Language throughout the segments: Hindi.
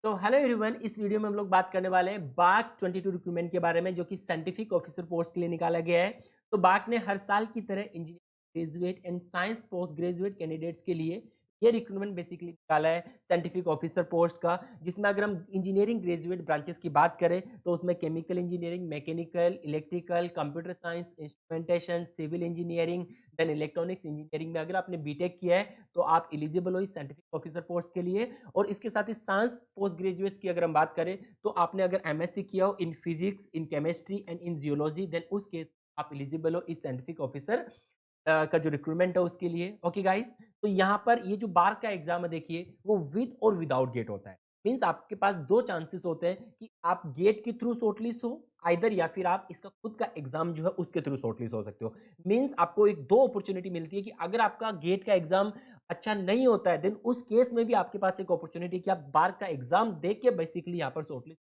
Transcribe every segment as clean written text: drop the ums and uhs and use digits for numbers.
तो हेलो एवरीवन, इस वीडियो में हम लोग बात करने वाले हैं बाक 22 रिक्रूटमेंट के बारे में, जो कि साइंटिफिक ऑफिसर पोस्ट के लिए निकाला गया है। तो बाक ने हर साल की तरह engineering graduate and science post graduate candidates के लिए ये रिक्रूटमेंट बेसिकली निकाला है साइंटिफिक ऑफिसर पोस्ट का, जिसमें अगर हम इंजीनियरिंग ग्रेजुएट ब्रांचेस की बात करें तो उसमें chemical engineering, mechanical, electrical, computer science, instrumentation, civil engineering, then electronics engineering में अगर आपने बीटेक किया है तो आप एलिजिबल हो इस साइंटिफिक ऑफिसर पोस्ट के लिए। और इसके साथ ही साइंस पोस्ट ग्रेजुएट्स की अगर हम बात करें तो आपने अगर एमएससी किया हो in physics, in chemistry and in geology, then उस केस आप एलिजिबल हो इस साइंटिफिक ऑफिसर का जो रिक्रूटमेंट है उसके लिए। ओके गाइस, तो यहाँ पर ये जो बार का एग्जाम है देखिए, वो विद और विदाउट गेट होता है। मीन्स आपके पास दो चांसेस होते हैं कि आप गेट के थ्रू शॉर्टलिस्ट हो आइदर, या फिर आप इसका खुद का एग्जाम जो है उसके थ्रू शॉर्टलिस्ट हो सकते हो। मीन्स आपको एक दो अपॉर्चुनिटी मिलती है कि अगर आपका गेट का एग्जाम अच्छा नहीं होता है, देन उस केस में भी आपके पास एक अपॉर्चुनिटी कि आप बार का एग्जाम देख के बेसिकली यहाँ पर शॉर्टलिस्ट,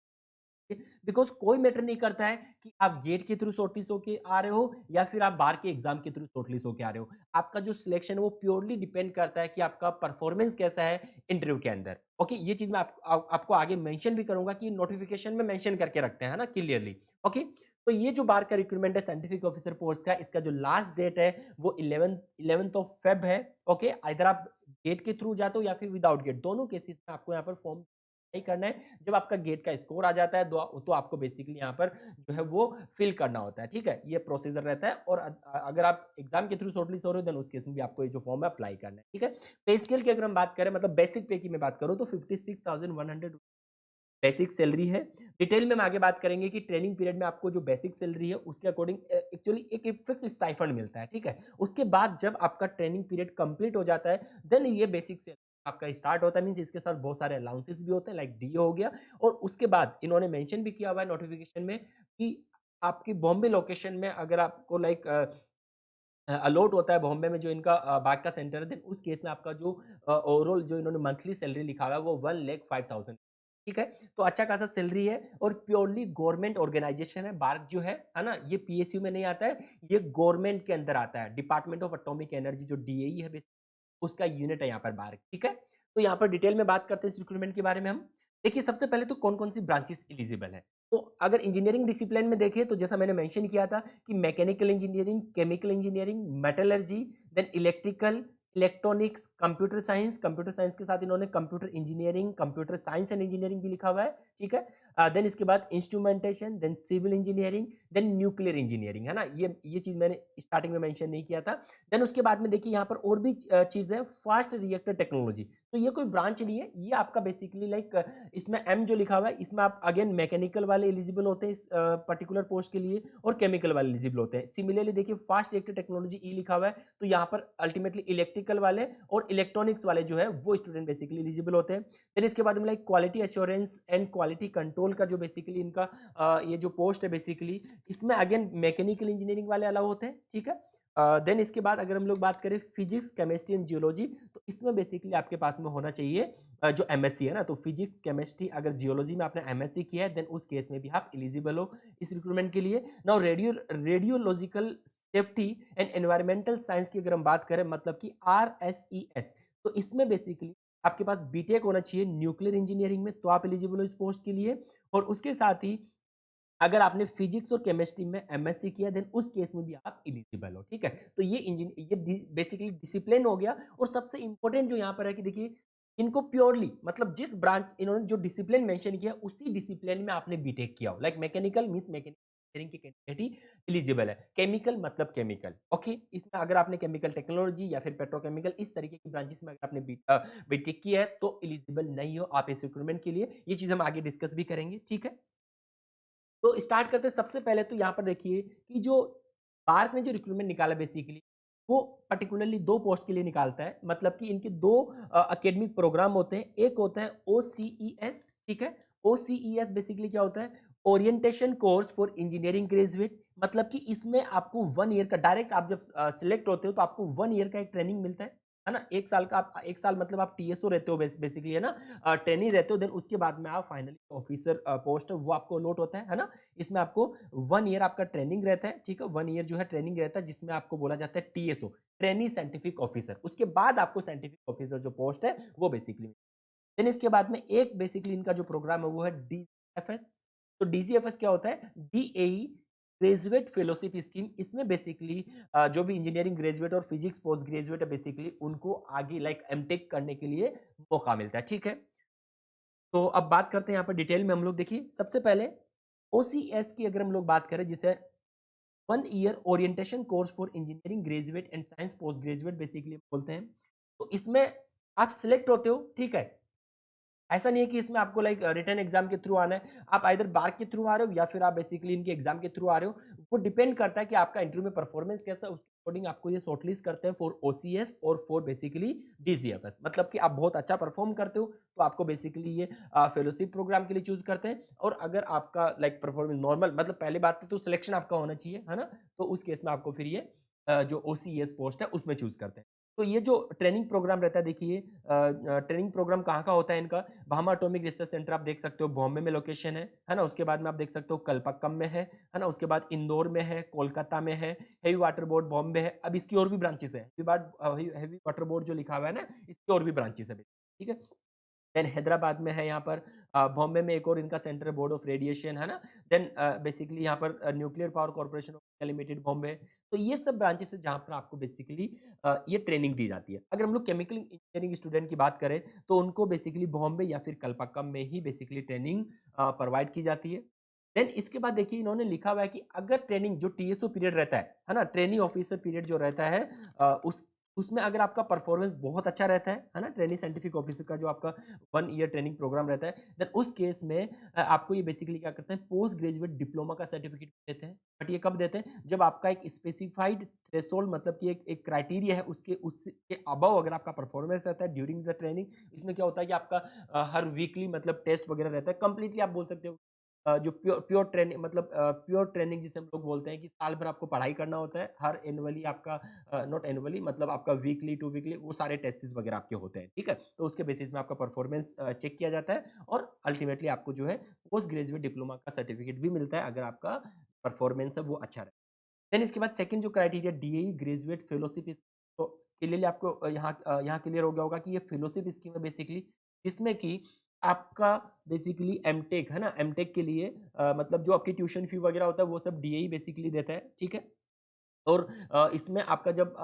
बिकॉज कोई मैटर नहीं करता है कि आप गेट के थ्रू शॉर्टलिस्ट होके आ रहे हो या फिर आप बार के एग्जाम के थ्रू शॉर्टलिस्ट होके आ रहे हो। आपका जो सिलेक्शन है वो प्योरली डिपेंड करता है कि आपका परफॉर्मेंस कैसा है इंटरव्यू के अंदर। ओके, ये चीज मैं आपको आगे मेंशन भी करूंगा कि नोटिफिकेशन में मेंशन करके रखते हैं ना क्लियरली। ओके, तो ये जो बार का रिक्रूटमेंट है साइंटिफिक ऑफिसर पोस्ट का, इसका जो लास्ट डेट है वो 11th ऑफ फेब है। ओके, इधर आप गेट के थ्रू जाते हो या फिर विदाउट गेट, दोनों केसेस में आपको यहाँ पर फॉर्म नहीं करना है। जब आपका गेट का स्कोर आ जाता है तो आपको बेसिकली यहाँ पर जो है वो फिल करना होता है। ठीक है, ये प्रोसीजर रहता है। और अगर आप एग्जाम के थ्रू शॉर्टलिस्ट हो रहे हो देन उस केस में भी आपको ये जो फॉर्म है अप्लाई करना है। ठीक है, पे स्केल की अगर हम बात करें, मतलब बेसिक पे की मैं बात करूँ तो 56,100 बेसिक सैलरी है। डिटेल में हम आगे बात करेंगे कि ट्रेनिंग पीरियड में आपको जो बेसिक सैलरी है उसके अकॉर्डिंग एक्चुअली एक फिक्स स्टाइफंड मिलता है। ठीक है, उसके बाद जब आपका ट्रेनिंग पीरियड कंप्लीट हो जाता है देन ये बेसिक सैलरी आपका स्टार्ट होता है। मीन्स इसके साथ बहुत सारे अलाउंसेस भी होते हैं, लाइक डी हो गया। और उसके बाद इन्होंने मेंशन भी किया हुआ है नोटिफिकेशन में कि आपकी बॉम्बे लोकेशन में अगर आपको लाइक अलॉट होता है बॉम्बे में जो इनका बाग का सेंटर है, देन उस केस में आपका जो ओवरऑल जो इन्होंने मंथली सैलरी लिखा हुआ है वो 1,05,000। ठीक है, तो अच्छा खासा सैलरी है और प्योरली गवर्नमेंट ऑर्गेनाइजेशन है। बार्क जो है ना, ये पीएसयू में नहीं आता है, ये गवर्नमेंट के अंदर आता है। डिपार्टमेंट ऑफ एटॉमिक एनर्जी जो डीएई है उसका यूनिट है यहाँ पर बार्क। ठीक है, तो यहाँ पर डिटेल में बात करते हैं इस रिक्रूटमेंट के बारे में हम। देखिए, सबसे पहले तो कौन कौन सी ब्रांचेस एलिजिबल है। तो अगर इंजीनियरिंग डिसिप्लिन में देखें तो जैसा मैंने मेंशन किया था कि mechanical engineering, chemical engineering, metallurgy, then electrical, electronics, computer science के साथ इन्होंने computer engineering, computer science and engineering भी लिखा हुआ है। ठीक है, देन इसके बाद instrumentation, then civil engineering, then nuclear engineering, है ना। ये चीज मैंने स्टार्टिंग में मेंशन नहीं किया था। देन उसके बाद में देखिए यहाँ पर और भी चीज है, फास्ट रिएक्टर टेक्नोलॉजी। तो ये कोई ब्रांच नहीं है, ये आपका बेसिकली लाइक इसमें एम जो लिखा हुआ है इसमें आप अगेन मैकेनिकल वाले एलिजिबल होते हैं इस पर्टिकुलर पोस्ट के लिए, और केमिकल वाले एलिजिबल होते हैं। सिमिलरली देखिए फास्ट रिएक्टर टेक्नोलॉजी ई लिखा हुआ है, तो यहाँ पर अल्टीमेटली इलेक्ट्रिकल वाले और इलेक्ट्रॉनिक्स वाले जो है वो स्टूडेंट बेसिकली एलिजिबल होते हैं। फिर इसके बाद में like quality assurance and quality control का जो बेसिकली इनका ये जो पोस्ट है बेसिकली, इसमें अगेन मैकेनिकल इंजीनियरिंग वाले अलाउ होते हैं। ठीक है, देन इसके बाद अगर हम लोग बात करें फिजिक्स, केमिस्ट्री एंड जियोलॉजी, तो इसमें बेसिकली आपके पास में होना चाहिए जो एमएससी है ना, तो फिजिक्स, केमिस्ट्री, अगर जियोलॉजी में आपने एमएससी किया है देन उस केस में भी आप एलिजिबल हो इस रिक्रूटमेंट के लिए। Now radiological safety and environmental science की अगर हम बात करें, मतलब कि RSES, तो इसमें बेसिकली आपके पास बीटेक होना चाहिए न्यूक्लियर इंजीनियरिंग में, तो आप एलिजिबल हो इस पोस्ट के लिए। और उसके साथ ही अगर आपने फिजिक्स और केमिस्ट्री में एमएससी किया देन उस केस में भी आप एलिजिबल हो। ठीक है, तो ये बेसिकली डिसिप्लिन हो गया। और सबसे इंपॉर्टेंट जो यहाँ पर है कि देखिए, इनको प्योरली मतलब जिस ब्रांच इन्होंने जो डिसिप्लिन मेंशन किया उसी डिसिप्लिन में आपने बीटेक किया हो। लाइक मैकेनिकल मींस मैकेनिकल के कैंडिडेट ही एलिजिबल है, केमिकल मतलब केमिकल। ओके, इसमें अगर आपने केमिकल टेक्नोलॉजी या फिर पेट्रोकेमिकल इस तरीके की ब्रांचेस में अगर आपने बीटेक किया है तो एलिजिबल नहीं हो आप इस रिक्रूटमेंट के लिए। ये चीज हम आगे डिस्कस भी करेंगे। ठीक है, तो स्टार्ट करते हैं। सबसे पहले तो यहाँ पर देखिए कि जो पार्क ने जो रिक्रूटमेंट निकाला बेसिकली, वो पर्टिकुलरली दो पोस्ट के लिए निकालता है। मतलब कि इनके दो एकेडमिक प्रोग्राम होते हैं। एक होता है OCES। ठीक है, OCES बेसिकली क्या होता है, orientation course for engineering graduate. मतलब कि इसमें आपको 1 ईयर का डायरेक्ट, आप जब सिलेक्ट होते हो तो आपको 1 ईयर का एक ट्रेनिंग मिलता है ना। 1 साल का आप 1 साल मतलब आप टीएसओ रहते हो बेसिकली, है ना, ट्रेनिंग रहते हो। देन उसके बाद में आप फाइनली ऑफिसर पोस्ट वो आपको अलॉट होता है ना। इसमें आपको 1 ईयर आपका ट्रेनिंग रहता है। ठीक है, 1 ईयर जो है ट्रेनिंग रहता है, जिसमें आपको बोला जाता है टीएसओ, ट्रेनी साइंटिफिक ऑफिसर। उसके बाद आपको साइंटिफिक ऑफिसर जो पोस्ट है वो बेसिकली। देन इसके बाद में एक बेसिकली इनका जो प्रोग्राम है वो है डीजीएफएस। तो डीजीएफएस क्या होता है? DAE graduate fellowship scheme. इसमें बेसिकली जो भी इंजीनियरिंग ग्रेजुएट और फिजिक्स पोस्ट ग्रेजुएट है बेसिकली उनको आगे लाइक एमटेक करने के लिए मौका मिलता है, ठीक है। तो अब बात करते हैं यहाँ पर डिटेल में हम लोग। देखिए सबसे पहले ओसीएस की अगर हम लोग बात करें, जिसे 1 year orientation course for engineering graduate and science post graduate basically बोलते हैं। तो इसमें आप सिलेक्ट होते हो, ठीक है। ऐसा नहीं है कि इसमें आपको लाइक रिटन एग्जाम के थ्रू आना है। आप आइदर बार्क के थ्रू आ रहे हो या फिर आप बेसिकली इनके एग्जाम के थ्रू आ रहे हो। वो डिपेंड करता है कि आपका इंटरव्यू में परफॉर्मेंस कैसा है, उसके अकॉर्डिंग आपको ये शॉर्टलिस्ट करते हैं फॉर ओसीएस और फॉर बेसिकली डीजीएफएस। मतलब कि आप बहुत अच्छा परफॉर्म करते हो तो आपको बेसिकली ये फेलोशिप प्रोग्राम के लिए चूज करते हैं। और अगर आपका लाइक परफॉर्मेंस नॉर्मल, मतलब पहले बात तो सिलेक्शन आपका होना चाहिए, है ना। तो उस केस में आपको फिर ये जो ओसीएस पोस्ट है उसमें चूज करते हैं। तो ये जो ट्रेनिंग प्रोग्राम रहता है, देखिए ट्रेनिंग प्रोग्राम कहाँ का होता है इनका। भामा एटॉमिक रिसर्च सेंटर आप देख सकते हो, बॉम्बे में लोकेशन है ना। उसके बाद में आप देख सकते हो कलपक्कम में है ना। उसके बाद इंदौर में है, कोलकाता में है, हेवी वाटर बोर्ड बॉम्बे है। अब इसकी और भी ब्रांचेस है, हेवी वाटर बोर्ड जो लिखा हुआ है ना, इसकी और भी ब्रांचेस है, ठीक है। देन हैदराबाद में है यहाँ पर, बॉम्बे में एक और इनका सेंटर बोर्ड ऑफ रेडिएशन, है ना। देन बेसिकली यहाँ पर nuclear power corporation of India limited Bombay. तो ये सब ब्रांचेस है जहाँ पर आपको बेसिकली ये ट्रेनिंग दी जाती है। अगर हम लोग केमिकल इंजीनियरिंग स्टूडेंट की बात करें तो उनको बेसिकली बॉम्बे या फिर कलपक्कम में ही बेसिकली ट्रेनिंग प्रोवाइड की जाती है। देन इसके बाद देखिए इन्होंने लिखा हुआ है कि अगर ट्रेनिंग जो टीएसओ पीरियड रहता है ना, ट्रेनिंग ऑफिसर पीरियड जो रहता है, उस उसमें अगर आपका परफॉर्मेंस बहुत अच्छा रहता है ना, ट्रेनिंग साइंटिफिक ऑफिसर का जो आपका 1 ईयर ट्रेनिंग प्रोग्राम रहता है, देन उस केस में आपको ये बेसिकली क्या करते हैं, पोस्ट ग्रेजुएट डिप्लोमा का सर्टिफिकेट देते हैं। बट ये कब देते हैं? जब आपका एक स्पेसिफाइड थ्रेशोल्ड, मतलब कि एक क्राइटेरिया है, उसके अबव अगर आपका परफॉर्मेंस रहता है ड्यूरिंग द ट्रेनिंग। इसमें क्या होता है कि आपका हर वीकली मतलब टेस्ट वगैरह रहता है। कंप्लीटली आप बोल सकते हो जो प्योर ट्रेनिंग, मतलब प्योर ट्रेनिंग जिसे हम लोग बोलते हैं कि साल भर आपको पढ़ाई करना होता है। हर एनुअली आपका, नॉट एनुअली, मतलब आपका वीकली टू वीकली वो सारे टेस्ट्स वगैरह आपके होते हैं, ठीक है। तो उसके बेसिस में आपका परफॉर्मेंस चेक किया जाता है और अल्टीमेटली आपको जो है पोस्ट ग्रेजुएट डिप्लोमा का सर्टिफिकेट भी मिलता है अगर आपका परफॉर्मेंस है वो अच्छा रहे। देन इसके बाद सेकंड जो क्राइटेरिया डीएई ग्रेजुएट फेलोशिप, तो क्लियरली आपको यहाँ क्लियर हो गया होगा कि ये फेलोशिप स्कीम है बेसिकली, जिसमें कि आपका बेसिकली एमटेक है ना, एमटेक के लिए मतलब जो आपकी ट्यूशन फी वगैरह होता है वो सब डीएई बेसिकली देता है, ठीक है। और इसमें आपका जब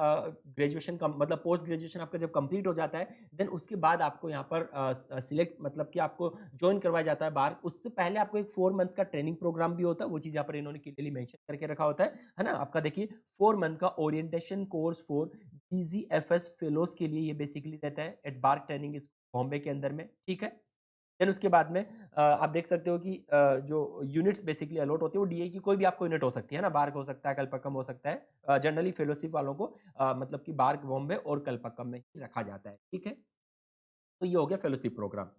ग्रेजुएशन कम, मतलब पोस्ट ग्रेजुएशन आपका जब कंप्लीट हो जाता है, देन उसके बाद आपको यहाँ पर सिलेक्ट, मतलब कि आपको ज्वाइन करवाया जाता है बार। उससे पहले आपको एक 4 मंथ का ट्रेनिंग प्रोग्राम भी होता है, वो चीज़ यहाँ पर इन्होंने क्लियरली मेंशन करके रखा होता है ना। आपका देखिए 4 मंथ का ओरिएंटेशन कोर्स फॉर डीजीएफएस फेलोज के लिए ये बेसिकली रहता है एट बार्क ट्रेनिंग बॉम्बे के अंदर में, ठीक है। देन उसके बाद में आप देख सकते हो कि जो यूनिट्स बेसिकली अलॉट होती है वो डीए की कोई भी आपको यूनिट हो सकती है ना, बार्क हो सकता है, कल्पक्कम हो सकता है। जनरली फेलोशिप वालों को मतलब कि बार्क बॉम्बे और कल्पक्कम में ही रखा जाता है, ठीक है। तो ये हो गया फेलोशिप प्रोग्राम।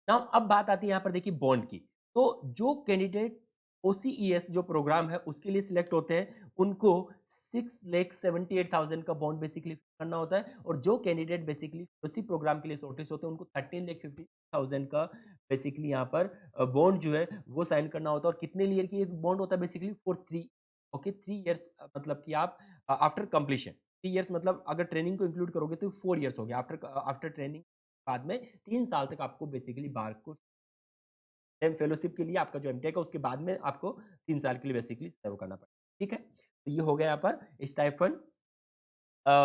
नाउ अब बात आती है यहाँ पर देखिए बॉन्ड की। तो जो कैंडिडेट ओसीईएस जो प्रोग्राम है उसके लिए सिलेक्ट होते हैं, उनको 6,78,000 का बॉन्ड बेसिकली करना होता है। और जो कैंडिडेट बेसिकली उसी प्रोग्राम के लिए शॉर्टलिस्ट होते हैं उनको 13,50,000 का बेसिकली यहाँ पर बॉन्ड जो है वो साइन करना होता है। और कितने ईयर की एक बॉन्ड होता है बेसिकली फॉर 3, ओके 3 ईयर्स, मतलब कि आप आफ्टर कंप्लीशन 3 ईयर्स, मतलब अगर ट्रेनिंग को इंक्लूड करोगे तो 4 ईयर्स हो गया। आफ्टर आफ्टर ट्रेनिंग बाद में 3 साल तक आपको बेसिकली बार को एम फेलोशिप के लिए आपका जो एमटेक है उसके बाद में आपको 3 साल के लिए बेसिकली सर्व करना पड़ेगा, ठीक है। तो ये हो गया यहाँ पर स्टाइफंड,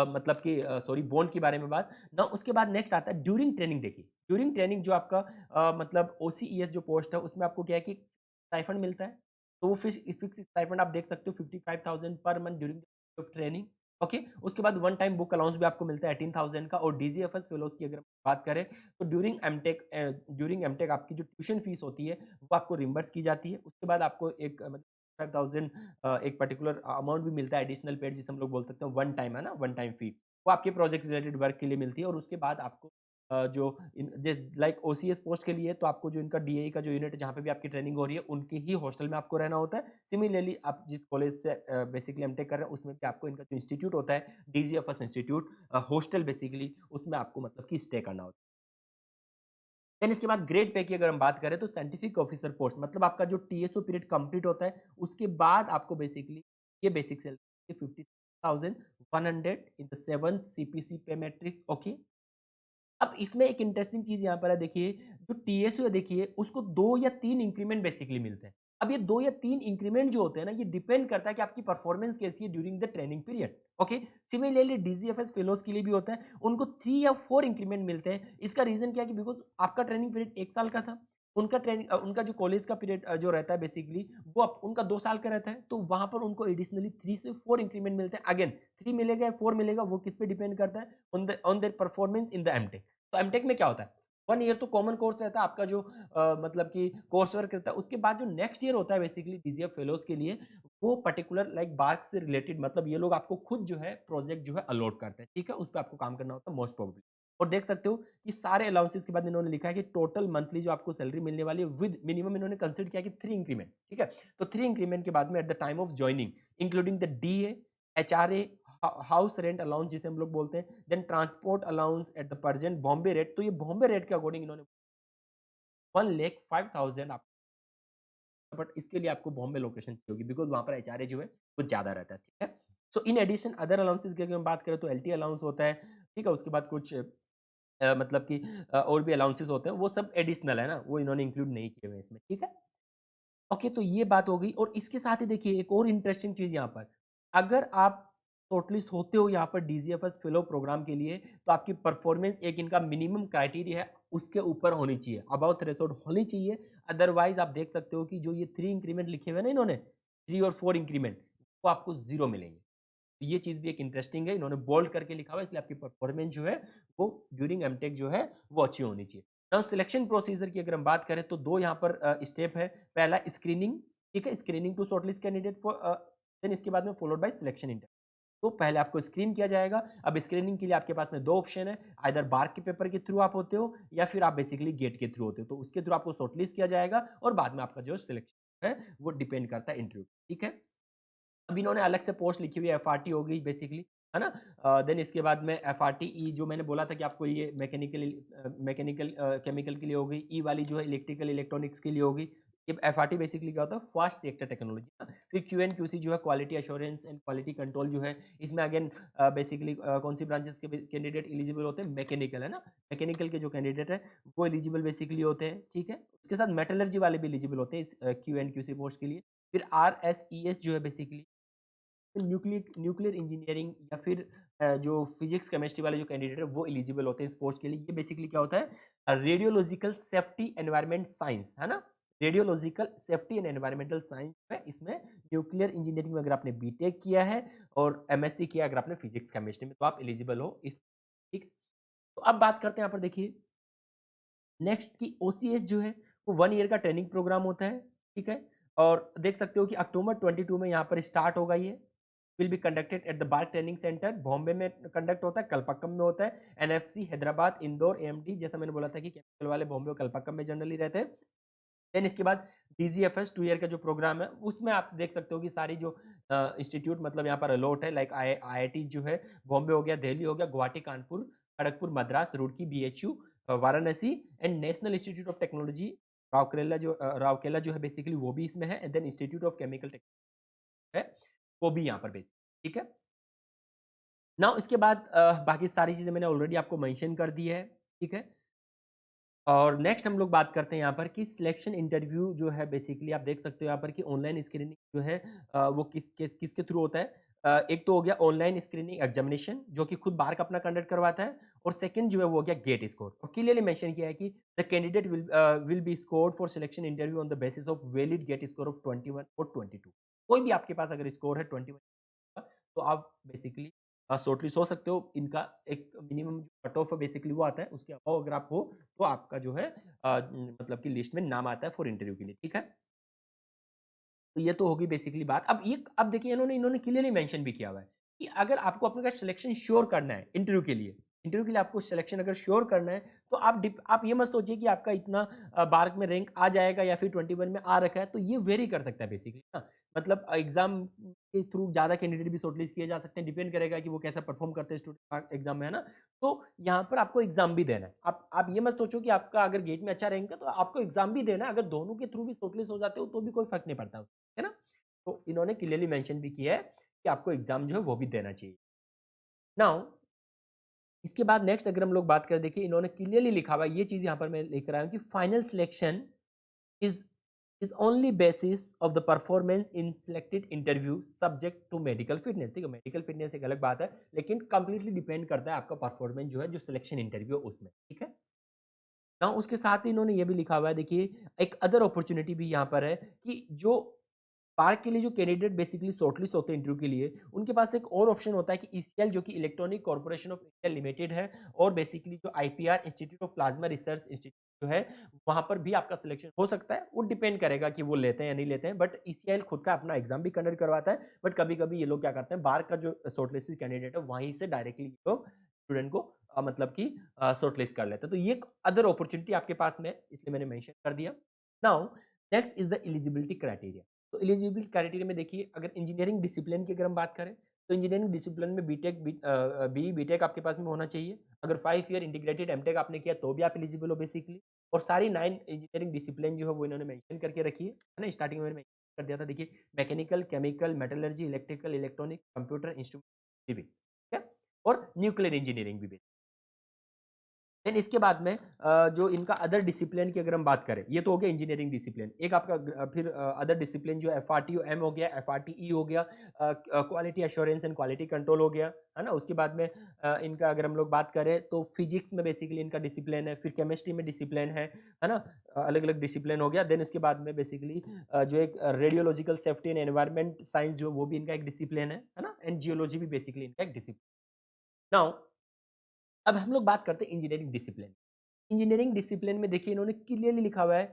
मतलब कि सॉरी बॉन्ड के बारे में बात ना। उसके बाद नेक्स्ट आता है ड्यूरिंग ट्रेनिंग। देखिए ड्यूरिंग ट्रेनिंग जो आपका मतलब ओसीईएस जो पोस्ट है उसमें आपको क्या है कि स्टाइफंड मिलता है। तो वो फिक्स स्टाइफंड आप देख सकते हो 55,000 per month during training, okay. उसके बाद वन टाइम बुक अलाउंस भी आपको मिलता है 18,000 का। और डीजीएफएस फेलोज की अगर बात करें तो ड्यूरिंग एमटेक आपकी जो ट्यूशन फीस होती है वो आपको रिम्बर्स की जाती है। उसके बाद आपको एक मतलब 5,000 एक पर्टिकुलर अमाउंट भी मिलता है एडिशनल पेड, जिसे हम लोग बोल सकते हैं वन टाइम, है ना, वन टाइम फी। वो आपके प्रोजेक्ट रिलेटेड वर्क के लिए मिलती है। और उसके बाद आपको जो लाइक ओसीएस पोस्ट के लिए तो आपको जो इनका डीएई का जो यूनिट है जहाँ पे भी आपकी ट्रेनिंग हो रही है उनके ही हॉस्टल में आपको रहना होता है। सिमिलरली आप जिस कॉलेज से बेसिकली एमटेक कर रहे हैं उसमें भी आपको इनका जो इंस्टीट्यूट होता है डीजीएफएस इंस्टीट्यूट हॉस्टल बेसिकली उसमें आपको मतलब कि स्टे करना होता है। देन इसके बाद ग्रेड पे की अगर हम बात करें तो साइंटिफिक ऑफिसर पोस्ट, मतलब आपका जो टीएसओ पीरियड कंप्लीट होता है उसके बाद आपको बेसिकली ये basic salary 56,100 in the 7th CPC पे मैट्रिक्स, ओके। अब इसमें एक इंटरेस्टिंग चीज यहाँ पर है, देखिए जो टीएसयू है देखिए उसको 2 या 3 इंक्रीमेंट बेसिकली मिलते हैं। अब ये 2 या 3 इंक्रीमेंट जो होते हैं ना, ये डिपेंड करता है कि आपकी परफॉर्मेंस कैसी है during the training period. Okay, similarly डीजीएफएस fellows के लिए भी होता है, उनको 3 या 4 इंक्रीमेंट मिलते हैं। इसका रीजन क्या है कि बिकॉज आपका ट्रेनिंग पीरियड 1 साल का था, उनका ट्रेनिंग उनका जो कॉलेज का पीरियड जो रहता है बेसिकली वो उनका 2 साल का रहता है, तो वहां पर उनको एडिशनली 3 से 4 इंक्रीमेंट मिलते हैं। अगेन 3 मिलेगा या 4 मिलेगा वो किस पे डिपेंड करता है, on their performance in the MTech. तो एमटेक में क्या होता है, 1 ईयर तो कॉमन कोर्स रहता है आपका जो मतलब कि कोर्स वर्क रहता है। उसके बाद जो नेक्स्ट ईयर होता है बेसिकली डीजीएफ फेलोज के लिए, वो पर्टिकुलर लाइक बार्क से रिलेटेड, मतलब ये लोग आपको खुद जो है प्रोजेक्ट जो है अलॉट करते हैं, ठीक है, उस पर आपको काम करना होता है मोस्ट प्रोबेबली। और देख सकते हो कि सारे अलाउंसेस के बाद इन्होंने लिखा है कि टोटल मंथली जो आपको सैलरी मिलने वाली है विद मिनिमम इन्होंने कंसिडर किया कि 3 इंक्रीमेंट, ठीक है। तो 3 इंक्रीमेंट के बाद में at the time of joining including the DA, HRA, house rent allowance जिसे हम लोग बोलते हैं, then transport allowance at the present Bombay rate. तो ये बॉम्बे रेट के अकॉर्डिंग इन्होंने 1,05,000 आप, बट इसके लिए आपको बॉम्बे लोकेशन चाहिए होगी बिकॉज वहां पर एचआरए जो है कुछ ज्यादा रहता है, ठीक है। सो इन एडिशन अदर अलाउंसेस की अगर हम बात करें तो एलटी अलाउंस होता है, ठीक है। उसके बाद कुछ मतलब कि और भी अलाउंसेस होते हैं, वो सब एडिशनल है ना, वो इन्होंने इंक्लूड नहीं किए हुए इसमें, ठीक है। ओके, तो ये बात हो गई। और इसके साथ ही देखिए एक और इंटरेस्टिंग चीज यहाँ पर, अगर आप शॉर्टलिस्ट होते हो यहाँ पर डीजीएफएस फेलो प्रोग्राम के लिए, तो आपकी परफॉर्मेंस एक इनका मिनिमम क्राइटेरिया है उसके ऊपर होनी चाहिए, अबाउ थ्रेशोल्ड होनी चाहिए। अदरवाइज आप देख सकते हो कि जो ये 3 इंक्रीमेंट लिखे हुए ना इन्होंने, 3 और 4 इंक्रीमेंट, वो आपको 0 मिलेंगे। तो ये चीज भी एक इंटरेस्टिंग है, इन्होंने बोल्ड करके लिखा हुआ है, इसलिए आपकी परफॉर्मेंस जो है वो ड्यूरिंग एमटेक जो है वो अच्छी होनी चाहिए। नाउ सिलेक्शन प्रोसीजर की अगर हम बात करें तो 2 यहाँ पर स्टेप है। पहला स्क्रीनिंग, ठीक है, screening to shortlist candidate for, then इसके बाद में फॉलोड बाय सिलेक्शन इंटरव्यू। तो पहले आपको स्क्रीन किया जाएगा। अब स्क्रीनिंग के लिए आपके पास में 2 ऑप्शन है, आइदर बार्क के पेपर के थ्रू आप होते हो या फिर आप बेसिकली गेट के थ्रू होते हो। तो उसके थ्रू आपको शॉर्टलिस्ट किया जाएगा और बाद में आपका जो सिलेक्शन है वो डिपेंड करता है इंटरव्यू, ठीक है। अब इन्होंने अलग से पोस्ट लिखी हुई है, एफआरटी हो गई बेसिकली, है ना। देन इसके बाद में एफआरटी ई जो मैंने बोला था कि आपको ये मैकेनिकल केमिकल के लिए हो गई, ई वाली जो है इलेक्ट्रिकल इलेक्ट्रॉनिक्स के लिए होगी। ये एफआरटी बेसिकली क्या होता है, फास्ट रिएक्टर टेक्नोलॉजी ना। फिर क्यू एन क्यूसी जो है quality assurance and quality control जो है, इसमें अगेन बेसिकली कौन सी ब्रांचेस के कैंडिडेट एलिजिबल होते हैं, मैकेनिकल, है ना। मैकेनिकल के जो कैंडिडेट है वो एलिजिबल बेसिकली होते हैं, ठीक है। उसके साथ मेटलर्जी वाले भी एलिजिबल होते हैं इस क्यू एन क्यूसी पोस्ट के लिए। फिर आर एस ई एस जो है बेसिकली न्यूक्लियर इंजीनियरिंग या फिर जो फिजिक्स केमिस्ट्री वाले जो कैंडिडेट है वो एलिजिबल होते हैं इस पोस्ट के लिए। ये बेसिकली क्या होता है, रेडियोलॉजिकल सेफ्टी एनवायरमेंट साइंस, है ना। Radiological safety and environmental science में इसमें न्यूक्लियर इंजीनियरिंग में अगर आपने बीटेक किया है और एमएससी किया अगर आपने फिजिक्स केमिस्ट्री में, तो आप एलिजिबल हो इस, ठीक। तो अब बात करते हैं यहाँ पर देखिए नेक्स्ट की ओसीएस जो है वो 1 ईयर का ट्रेनिंग प्रोग्राम होता है, ठीक है। और देख सकते हो कि अक्टूबर 22 में यहाँ पर स्टार्ट होगा। ये will be conducted at the BARC training centre, Bombay में कंडक्ट होता है, कलपक्कम में होता है, एनएफसी हैदराबाद, इंदौर, एएमडी, जैसा मैंने बोला था कि केमिकल वाले बॉम्बे और कलपक्कम में जनरली रहते हैं। देन इसके बाद डीजीएफएस 2 ईयर का जो प्रोग्राम है उसमें आप देख सकते हो कि सारी जो इंस्टीट्यूट मतलब यहाँ पर अलॉट है, लाइक आईआईटी जो है बॉम्बे हो गया, दिल्ली हो गया, Guwahati, Kanpur, Kharagpur, Madras, Roorkee, BHU, Varanasi and National Institute of Technology Rourkela जो है बेसिकली वो भी इसमें है। And then Institute of Chemical Technology है वो भी यहाँ पर बेसिक, ठीक है। नाउ इसके बाद बाकी सारी चीजें मैंने ऑलरेडी आपको मेंशन कर दी है, ठीक है। और नेक्स्ट हम लोग बात करते हैं यहाँ पर कि सिलेक्शन इंटरव्यू जो है बेसिकली आप देख सकते हो यहाँ पर कि ऑनलाइन स्क्रीनिंग जो है वो किसके थ्रू होता है। एक तो हो गया ऑनलाइन स्क्रीनिंग एग्जामिनेशन जो कि खुद बाहर का अपना कंडक्ट करवाता है, और सेकंड जो है वो हो गया गेट स्कोर। और क्लियरली मेंशन किया है कि the candidate will be scored for selection interview on the basis of valid GATE score of 21 और 22। कोई भी आपके पास अगर स्कोर है 21 तो आप बेसिकली शॉर्टलिस्ट हो सकते हो। इनका एक मिनिमम कट ऑफ बेसिकली वो आता है, उसके अलावा अगर आप हो तो आपका जो है मतलब कि लिस्ट में नाम आता है फॉर इंटरव्यू के लिए, ठीक है। तो ये तो होगी बेसिकली बात। अब देखिए इन्होंने इन्होंने क्लियरली मेंशन भी किया हुआ है कि अगर आपको अपने का सिलेक्शन श्योर करना है इंटरव्यू के लिए आपको सिलेक्शन अगर श्योर करना है तो आप ये मत सोचिए कि आपका इतना बार्क में रैंक आ जाएगा या फिर 21 में आ रखा है, तो ये वेरी कर सकता है बेसिकली ना। मतलब एग्जाम के थ्रू ज्यादा कैंडिडेट भी शॉर्टलिस्ट किए जा सकते हैं, डिपेंड करेगा कि वो कैसा परफॉर्म करते हैं स्टूडेंट एग्जाम में, है ना। तो यहाँ पर आपको एग्जाम भी देना है। आप ये मत सोचो कि आपका अगर गेट में अच्छा रैंक है तो आपको एग्जाम भी देना है, अगर दोनों के थ्रू भी शॉर्टलिस्ट हो जाते हो तो भी कोई फर्क नहीं पड़ता, है ना। तो इन्होंने क्लियरली मेंशन भी किया है कि आपको एग्जाम जो है वो भी देना चाहिए। नाउ इसके बाद नेक्स्ट अगर हम लोग बात करें, देखिए इन्होंने क्लियरली लिखा हुआ है, ये चीज़ यहाँ पर मैं लेकर आया हूँ कि final selection is is only basis of the performance in selected interview subject to medical fitness. ठीक है, मेडिकल फिटनेस एक अलग बात है, लेकिन कंप्लीटली डिपेंड करता है आपका परफॉर्मेंस जो है, जो सिलेक्शन इंटरव्यू उसमें। ठीक है ना, उसके साथ ही इन्होंने ये भी लिखा हुआ है, देखिए एक अदर अपॉर्चुनिटी भी यहाँ पर है कि जो पार्क के लिए जो कैंडिडेट बेसिकली शॉर्टलिस्ट होते हैं इंटरव्यू के लिए, उनके पास एक और ऑप्शन होता है कि ईसीएल जो कि electronic corporation of India limited है, और बेसिकली जो IPR institute of plasma research institute जो है, वहां पर भी आपका सिलेक्शन हो सकता है। वो डिपेंड करेगा कि वो लेते हैं या नहीं लेते हैं, बट ईसीएल खुद का अपना एग्जाम भी कंडक्ट करवाता है, बट कभी कभी ये लोग क्या करते हैं, बार का जो शॉर्टलिस्टेड कैंडिडेट है वहीं से डायरेक्टली लोग स्टूडेंट को मतलब कि शॉर्टलिस्ट कर लेते हैं। तो ये एक अदर अपॉर्चुनिटी आपके पास में है, इसलिए मैंने मेंशन कर दिया। Now next is the eligibility criteria. तो एलिजिबिलिटी क्राइटेरिया में देखिए, अगर इंजीनियरिंग डिसिप्लिन की अगर हम बात करें, तो इंजीनियरिंग डिसिप्लिन में बीटेक बीटेक आपके पास में होना चाहिए। अगर 5 ईयर इंटीग्रेटेड एमटेक आपने किया तो भी आप एलिजिबल हो बेसिकली। और सारी 9 इंजीनियरिंग डिसिप्लिन जो है वो इन्होंने मेंशन करके रखी है ना, स्टार्टिंग में मैंने mention कर दिया था। देखिए mechanical, chemical, metallurgy, electrical, electronic, computer, instrument, civil, ठीक है, और न्यूक्लियर इंजीनियरिंग भी। देन इसके बाद में जो इनका अदर डिसिप्लिन की अगर हम बात करें, ये तो हो गया इंजीनियरिंग डिसिप्लिन। एक आपका फिर अदर डिसिप्लिन जो एफआरटीओ-एम हो गया, एफआरटीई हो गया, quality assurance and quality control हो गया, है ना। उसके बाद में इनका अगर हम लोग बात करें तो फिजिक्स में बेसिकली इनका डिसिप्लिन है, फिर केमिस्ट्री में डिसिप्लिन है ना, अलग अलग डिसिप्लिन हो गया। देन इसके बाद में बेसिकली जो एक radiological safety and environment science जो वो भी इनका एक डिसिप्लिन है ना, एंड जियोलॉजी भी बेसिकली इनका एक डिसिप्लिन। नाउ अब हम लोग बात करते हैं इंजीनियरिंग डिसिप्लिन। इंजीनियरिंग डिसिप्लिन में देखिए इन्होंने क्लियरली लिखा हुआ है,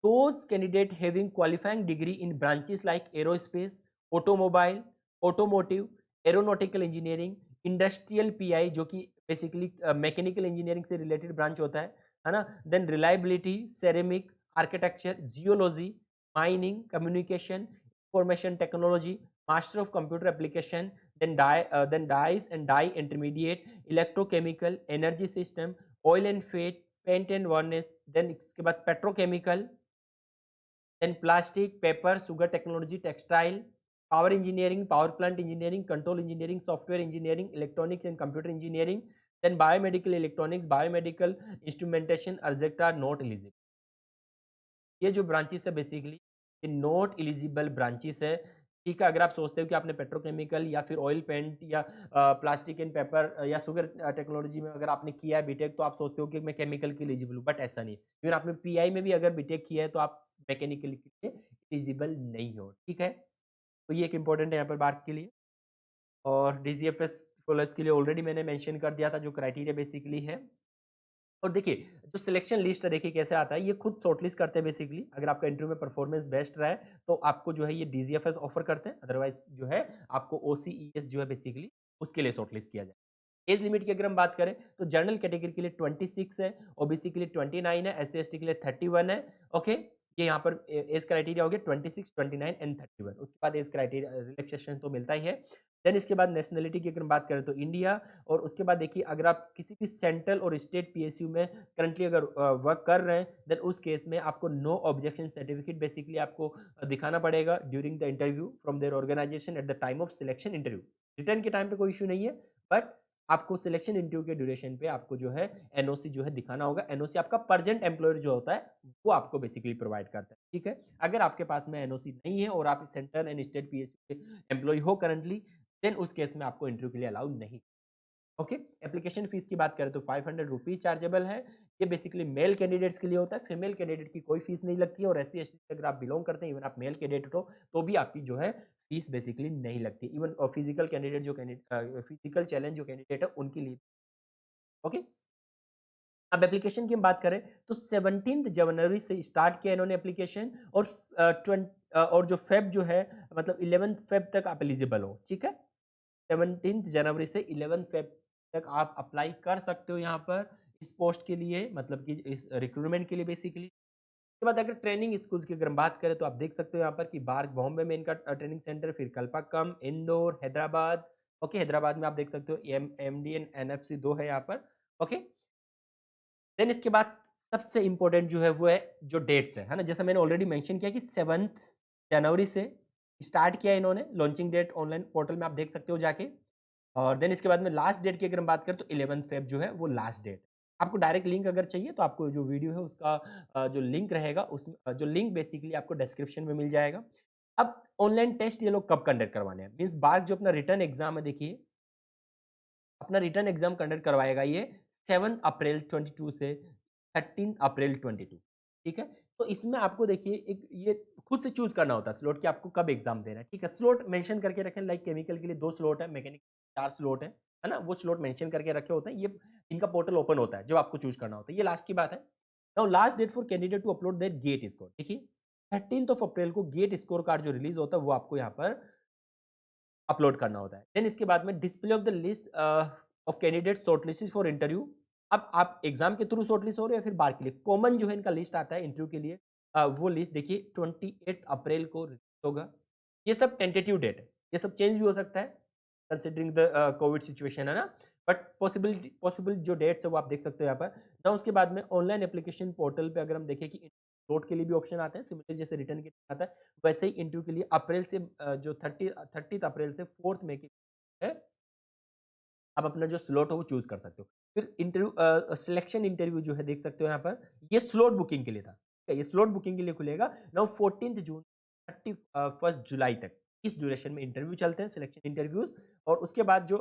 those candidate having qualifying degree in branches like aerospace, automobile, automotive, aeronautical engineering, industrial PI जो कि बेसिकली मैकेनिकल इंजीनियरिंग से रिलेटेड ब्रांच होता है ना। Then reliability, ceramic, architecture, geology, mining, communication, information technology, master of computer application, then dyes and dye intermediate, electrochemical, energy system, oil and fat, paint and varnish, then इसके बाद petrochemical, then plastic, paper, sugar technology, textile, power engineering, power plant engineering, control engineering, software engineering, electronics and computer engineering, then biomedical electronics, biomedical instrumentation, exact are not eligible. ये जो ब्रांचेस है बेसिकली ये नॉट एलिजिबल ब्रांचेस है। ठीक है, अगर आप सोचते हो कि आपने पेट्रोकेमिकल या फिर ऑयल पेंट या प्लास्टिक एंड पेपर या शुगर टेक्नोलॉजी में अगर आपने किया है बीटेक, तो आप सोचते हो कि मैं केमिकल के एलिजिबल हूँ, बट ऐसा नहीं है। इवन आपने पीआई में भी अगर बीटेक किया है तो आप मैकेनिकल के लिए एलिजिबल नहीं हो। ठीक है, तो ये एक इंपॉर्टेंट है यहाँ पर बात के लिए। और डीजीएफएस स्कॉलर्स के लिए ऑलरेडी मैंने मेंशन कर दिया था जो क्राइटेरिया बेसिकली है। और देखिए जो सिलेक्शन लिस्ट है, देखिए कैसे आता है, ये खुद शॉर्टलिस्ट करते हैं बेसिकली। अगर आपका इंटरव्यू में परफॉर्मेंस बेस्ट रहा है तो आपको जो है ये डीजीएफएस ऑफर करते हैं, अदरवाइज जो है आपको ओसीईएस जो है बेसिकली उसके लिए शॉर्टलिस्ट किया जाए। एज लिमिट की अगर हम बात करें तो जनरल कैटेगरी के लिए 26 है, ओबीसी के लिए 29 है, एससी एसटी के लिए 31 है। ओके, ये यहाँ पर एज क्राइटेरिया हो गया 26, 29 एंड 31। उसके बाद एज क्राइटेरिया रिलैक्सेशन तो मिलता ही है। देन इसके बाद नेशनलिटी की अगर बात करें तो इंडिया। और उसके बाद देखिए अगर आप किसी भी सेंट्रल और स्टेट पीएसयू में करंटली अगर वर्क कर रहे हैं, देन उस केस में आपको नो ऑब्जेक्शन सर्टिफिकेट बेसिकली आपको दिखाना पड़ेगा during the interview from their organisation at the time of selection interview. Return के टाइम पे कोई इशू नहीं है, बट आपको सिलेक्शन इंटरव्यू के ड्यूरेशन पे आपको जो है एनओसी जो है दिखाना होगा। एनओसी आपका प्रेजेंट एम्प्लॉयर जो होता है वो आपको बेसिकली प्रोवाइड करता है। ठीक है, अगर आपके पास में एनओसी नहीं है और आप सेंट्रल एंड स्टेट पीएसयू के एम्प्लॉय हो करंटली, देन उस केस में आपको इंटरव्यू के लिए अलाउ नहीं। ओके, एप्लीकेशन फीस की बात करें तो 500 रुपीज चार्जेबल है। ये बेसिकली मेल कैंडिडेट्स के लिए होता है, फीमेल कैंडिडेट की कोई फीस नहीं लगती है। और एससी एसटी से अगर आप बिलोंग करते हैं, इवन आप मेल कैंडिडेट हो तो भी आपकी जो है फीस बेसिकली नहीं लगती। इवन फिजिकल कैंडिडेट जो फिजिकल चैलेंज जो कैंडिडेट है उनके लिए। ओके, अब एप्लीकेशन की हम बात करें तो 17 जनवरी से स्टार्ट किया इन्होंने एप्लीकेशन, और और जो फेब जो है मतलब 11 फेब तक आप एलिजिबल हो। ठीक है, 17 जनवरी से 11 फेब तक आप अप्लाई कर सकते हो यहाँ पर इस पोस्ट के लिए, मतलब कि इस रिक्रूटमेंट के लिए बेसिकली। उसके बाद अगर ट्रेनिंग स्कूल्स की अगर हम बात करें तो आप देख सकते हो यहाँ पर कि बार्क बॉम्बे में इनका ट्रेनिंग सेंटर, फिर कल्पाकम, इंदौर, हैदराबाद। ओके, हैदराबाद में आप देख सकते हो एमडी एंड एनएफसी 2 है यहाँ पर। ओके, देन इसके बाद सबसे इंपॉर्टेंट जो है वो है जो डेट्स है ना। जैसा मैंने ऑलरेडी मेंशन किया कि 7 जनवरी से स्टार्ट किया इन्होंने, लॉन्चिंग डेट ऑनलाइन पोर्टल में आप देख सकते हो जाके। और देन इसके बाद में लास्ट डेट की अगर हम बात करें तो 11 फेब जो है वो लास्ट डेट। आपको डायरेक्ट लिंक अगर चाहिए तो आपको जो वीडियो है उसका जो लिंक रहेगा उस जो लिंक बेसिकली आपको डिस्क्रिप्शन में मिल जाएगा। अब ऑनलाइन टेस्ट ये लोग कब कंडक्ट करवाने हैं, मीन्स बार जो अपना रिटर्न एग्जाम है, देखिए अपना रिटर्न एग्जाम कंडक्ट करवाएगा ये 7 अप्रैल 22 से 13 अप्रैल 22। ठीक है, तो इसमें आपको देखिए एक ये खुद से चूज करना होता है स्लॉट कि आपको कब एग्जाम देना है। ठीक है, स्लॉट मेंशन करके रखें, लाइक केमिकल के लिए 2 स्लॉट है, मैकेनिकल 4 स्लॉट है ना, वो स्लॉट मेंशन करके रखे होते हैं। ये इनका पोर्टल ओपन होता है जब आपको चूज करना होता है। ये लास्ट की बात है। Now last date for candidate to upload their GATE score, देखिए 13 अप्रैल को गेट स्कोर कार्ड जो रिलीज होता है वो आपको यहाँ पर अपलोड करना होता है। देन इसके बाद में display of the list of candidate shortlisted for interview. अब आप एग्जाम के थ्रू शॉर्टलिस्ट हो रहे हो या फिर बार के लिए, कॉमन जो है इनका लिस्ट आता है इंटरव्यू के लिए, वो लिस्ट देखिए 28 अप्रैल को रिलीज होगा। ये सब टेंटेटिव डेट है, ये सब चेंज भी हो सकता है कंसिडरिंग द कोविड सिचुएशन, है ना। बट पॉसिबल जो डेट्स है वो आप देख सकते हो यहाँ पर ना। उसके बाद में ऑनलाइन एप्लीकेशन पोर्टल पे अगर हम देखें कि स्लॉट के लिए भी ऑप्शन आते हैं, सिमिलर जैसे रिटर्न के लिए आता है वैसे ही इंटरव्यू के लिए अप्रैल से जो 30 अप्रैल से 4 मई के है, आप अपना जो स्लॉट हो वो चूज कर सकते हो। फिर इंटरव्यू सिलेक्शन इंटरव्यू जो है देख सकते हो यहाँ पर, ये स्लॉट बुकिंग के लिए था। ठीक है, ये स्लॉट बुकिंग के लिए खुलेगा नाउ 14 जून 31 जुलाई तक। इस ड्यूरेशन में इंटरव्यू चलते हैं, सिलेक्शन इंटरव्यूज। और उसके बाद जो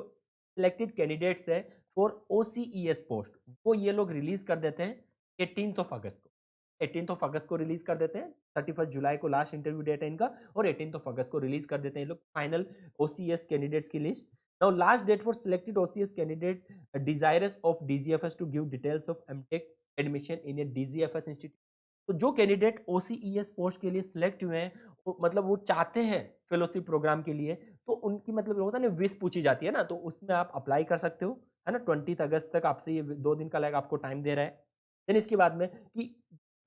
सिलेक्टेड कैंडिडेट्स है फॉर OCES पोस्ट, वो ये लोग रिलीज कर देते हैं 18 अगस्त को। 18 अगस्त को रिलीज कर देते हैं, 31 जुलाई को लास्ट इंटरव्यू डेट है इनका, और 18 अगस्त को रिलीज कर देते हैं ये लोग फाइनल OCS कैंडिडेट्स की list. Now last date for selected OCS candidate desirous of DGFS to give details of MTech admission in a DGFS institute। तो जो कैंडिडेट OCES पोस्ट के लिए सिलेक्ट हुए हैं, मतलब वो चाहते हैं फेलोशिप प्रोग्राम के लिए, तो उनकी मतलब होता है ना विश पूछी जाती है ना, तो उसमें आप अप्लाई कर सकते हो, है ना। 20 अगस्त तक आपसे ये 2 दिन का लाइक आपको टाइम दे रहा है। देन इसके बाद में कि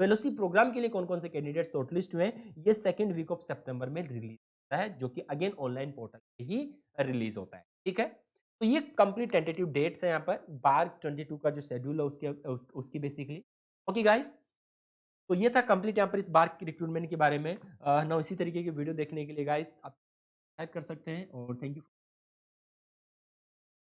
फेलोशिप प्रोग्राम के लिए कौन कौन से कैंडिडेट शॉर्टलिस्ट हुए हैं, ये सेकेंड वीक ऑफ सितंबर में रिलीज होता है, जो कि अगेन ऑनलाइन पोर्टल पे ही रिलीज होता है। ठीक है, तो ये कंप्लीट टेंटेटिव डेट्स है यहाँ पर बार 22 का जो शेड्यूल है उसकी बेसिकली। ओके गाइस, तो ये था कंप्लीट यहाँ पर इस बार की रिक्रूटमेंट के बारे में। ना इसी तरीके की वीडियो देखने के लिए गाइस आप सब्सक्राइब कर सकते हैं, और थैंक यू।